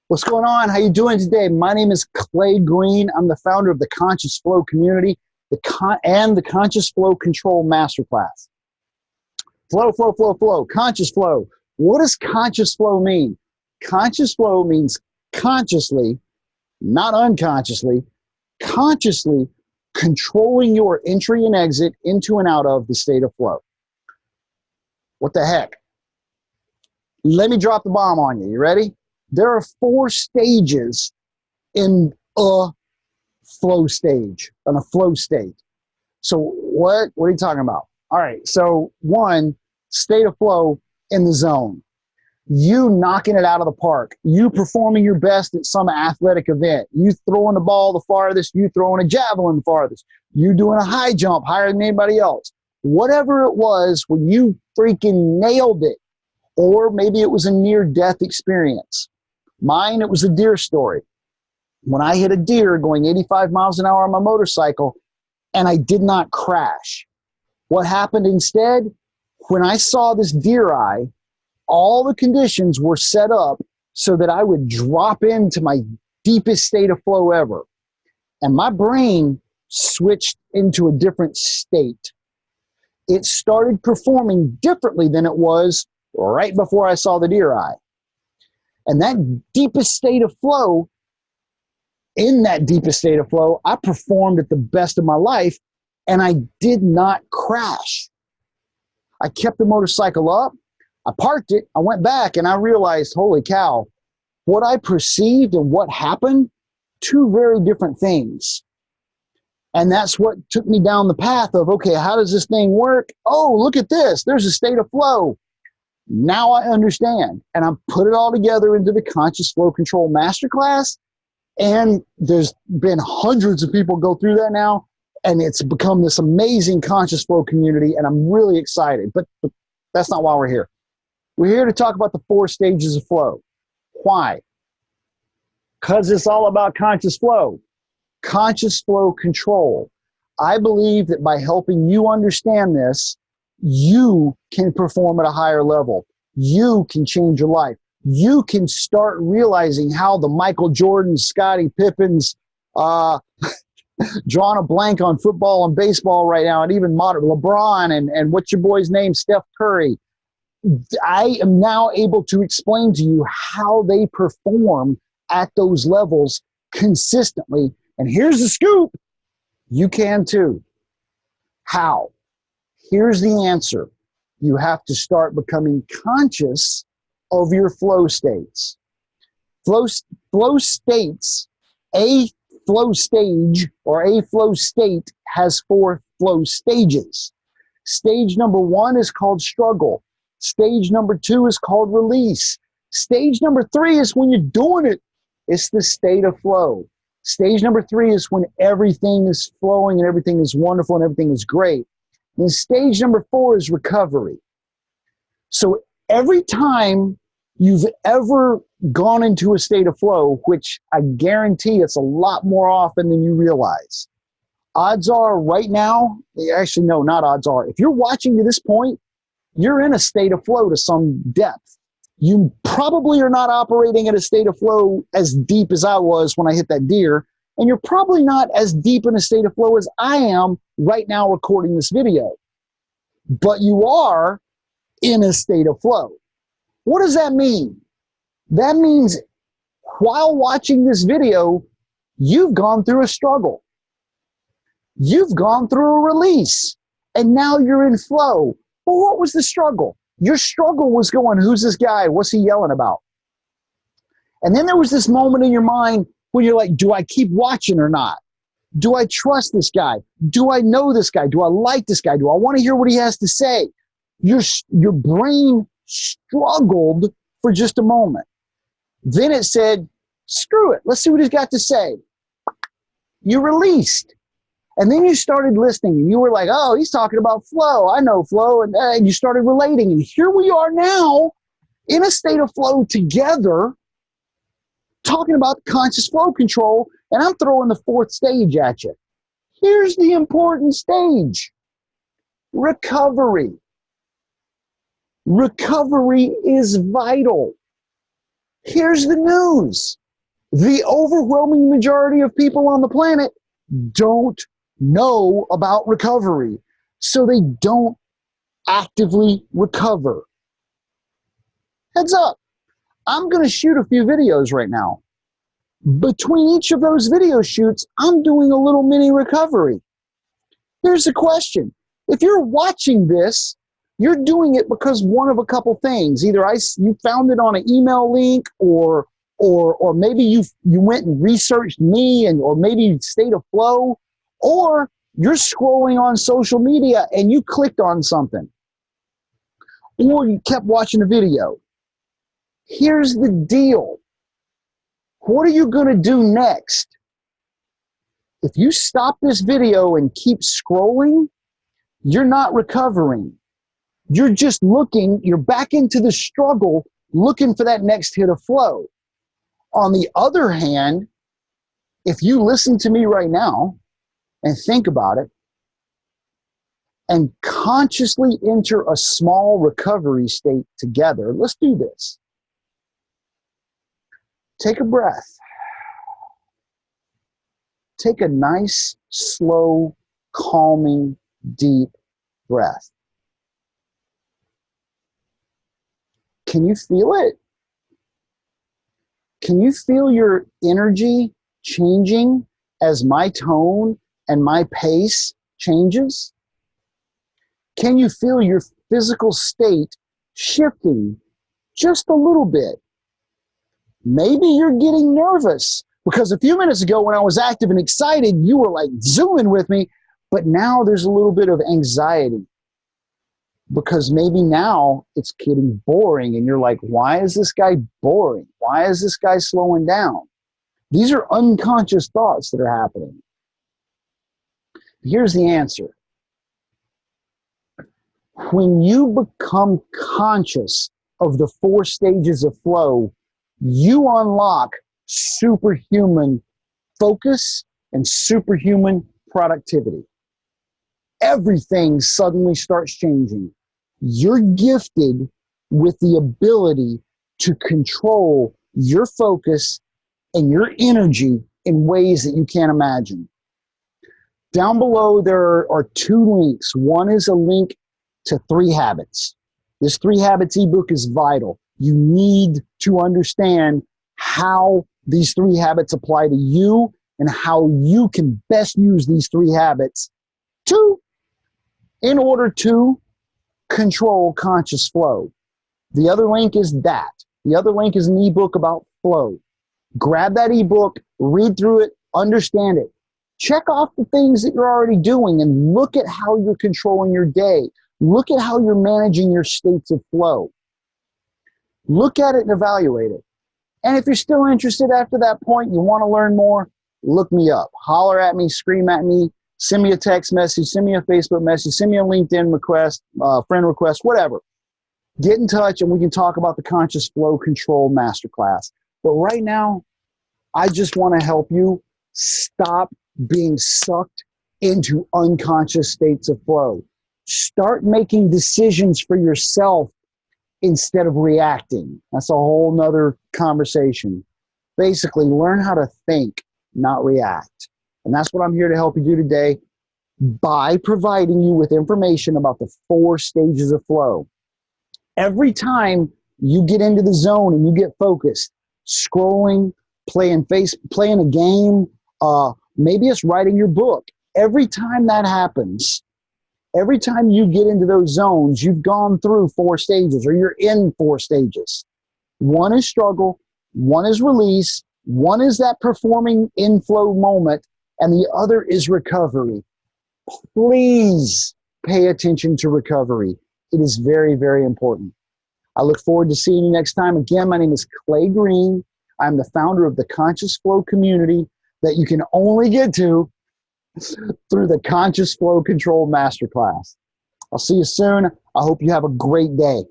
What's going on? How you doing today? My name is Clay Green. I'm the founder of the Conscious Flow community and the Conscious Flow Control Masterclass. Flow, flow, flow, flow. Conscious flow. What does conscious flow mean? Conscious flow means consciously, not unconsciously, consciously controlling your entry and exit into and out of the state of flow. What the heck? Let me drop the bomb on you. You ready? There are 4 stages in a flow stage, in a flow state. So what are you talking about? All right, so 1, state of flow in the zone. You knocking it out of the park. You performing your best at some athletic event. You throwing the ball the farthest. You throwing a javelin the farthest. You doing a high jump higher than anybody else. Whatever it was, when you freaking nailed it, or maybe it was a near-death experience. Mine, it was a deer story. When I hit a deer going 85 miles an hour on my motorcycle, and I did not crash. What happened instead? When I saw this deer eye, all the conditions were set up so that I would drop into my deepest state of flow ever. And my brain switched into a different state. It started performing differently than it was right before I saw the deer eye. And that deepest state of flow, in that deepest state of flow, I performed at the best of my life, and I did not crash. I kept the motorcycle up, I parked it, I went back, and I realized, holy cow, what I perceived and what happened, 2 very different things. And that's what took me down the path of, okay, how does this thing work? Oh, look at this, there's a state of flow. Now I understand, and I put it all together into the Conscious Flow Control Masterclass, and there's been hundreds of people go through that now, and it's become this amazing conscious flow community, and I'm really excited, but that's not why we're here. We're here to talk about the 4 stages of flow. Why? Because it's all about conscious flow, conscious flow control. I believe that by helping you understand this, you can perform at a higher level. You can change your life. You can start realizing how the Michael Jordans, Scottie Pippens, drawing a blank on football and baseball right now, and even modern LeBron and what's your boy's name, Steph Curry. I am now able to explain to you how they perform at those levels consistently. And here's the scoop. You can too. How? Here's the answer. You have to start becoming conscious of your flow states. Flow states, a flow stage or a flow state has 4 flow stages. Stage number 1 is called struggle. Stage number 2 is called release. Stage number 3 is when you're doing it. It's the state of flow. Stage number 3 is when everything is flowing and everything is wonderful and everything is great. And stage number 4 is recovery. So every time you've ever gone into a state of flow, which I guarantee it's a lot more often than you realize, odds are right now, actually no, not odds are, if you're watching to this point, you're in a state of flow to some depth. You probably are not operating at a state of flow as deep as I was when I hit that deer, and you're probably not as deep in a state of flow as I am right now recording this video. But you are in a state of flow. What does that mean? That means while watching this video, you've gone through a struggle. You've gone through a release, and now you're in flow. Well, what was the struggle? Your struggle was going, who's this guy? What's he yelling about? And then there was this moment in your mind where you're like, do I keep watching or not? Do I trust this guy? Do I know this guy? Do I like this guy? Do I want to hear what he has to say? Your brain struggled for just a moment. Then it said, screw it. Let's see what he's got to say. You released. And then you started listening, and you were like, oh, he's talking about flow. I know flow. And you started relating. And here we are now in a state of flow together, talking about conscious flow control. And I'm throwing the 4th stage at you. Here's the important stage. Recovery. Recovery is vital. Here's the news. The overwhelming majority of people on the planet don't know about recovery, so they don't actively recover. Heads up, I'm going to shoot a few videos right now. Between each of those video shoots, I'm doing a little mini recovery. Here's the question. If you're watching this, you're doing it because one of a couple things. Either you found it on an email link, or maybe you went and researched me, or maybe State of Flow, or you're scrolling on social media and you clicked on something, or you kept watching a video. Here's the deal. What are you going to do next? If you stop this video and keep scrolling, you're not recovering. You're just you're back into the struggle, looking for that next hit of flow. On the other hand, if you listen to me right now and think about it and consciously enter a small recovery state together, let's do this. Take a breath. Take a nice, slow, calming, deep breath. Can you feel it? Can you feel your energy changing as my tone and my pace changes? Can you feel your physical state shifting just a little bit? Maybe you're getting nervous because a few minutes ago when I was active and excited, you were like zooming with me, but now there's a little bit of anxiety because maybe now it's getting boring and you're like, why is this guy boring? Why is this guy slowing down? These are unconscious thoughts that are happening. Here's the answer. When you become conscious of the 4 stages of flow, you unlock superhuman focus and superhuman productivity. Everything suddenly starts changing. You're gifted with the ability to control your focus and your energy in ways that you can't imagine. Down below, there are 2 links. One is a link to 3 habits. This 3 habits ebook is vital. You need to understand how these 3 habits apply to you and how you can best use these 3 habits in order to control conscious flow. The other link is that. The other link is an ebook about flow. Grab that ebook, read through it, understand it. Check off the things that you're already doing and look at how you're controlling your day. Look at how you're managing your states of flow. Look at it and evaluate it. And if you're still interested after that point, you want to learn more, look me up. Holler at me, scream at me, send me a text message, send me a Facebook message, send me a LinkedIn request, friend request, whatever. Get in touch and we can talk about the Conscious Flow Control Masterclass. But right now, I just want to help you stop being sucked into unconscious states of flow. Start making decisions for yourself instead of reacting. That's a whole nother conversation. Basically, learn how to think, not react. And that's what I'm here to help you do today by providing you with information about the 4 stages of flow. Every time you get into the zone and you get focused, scrolling, playing a game, maybe it's writing your book. Every time that happens, every time you get into those zones, you've gone through 4 stages or you're in 4 stages. 1 is struggle, 1 is release, 1 is that performing in flow moment, and the other is recovery. Please pay attention to recovery. It is very, very important. I look forward to seeing you next time. Again, my name is Clay Green. I'm the founder of the Conscious Flow community that you can only get to through the Conscious Flow Control Masterclass. I'll see you soon. I hope you have a great day.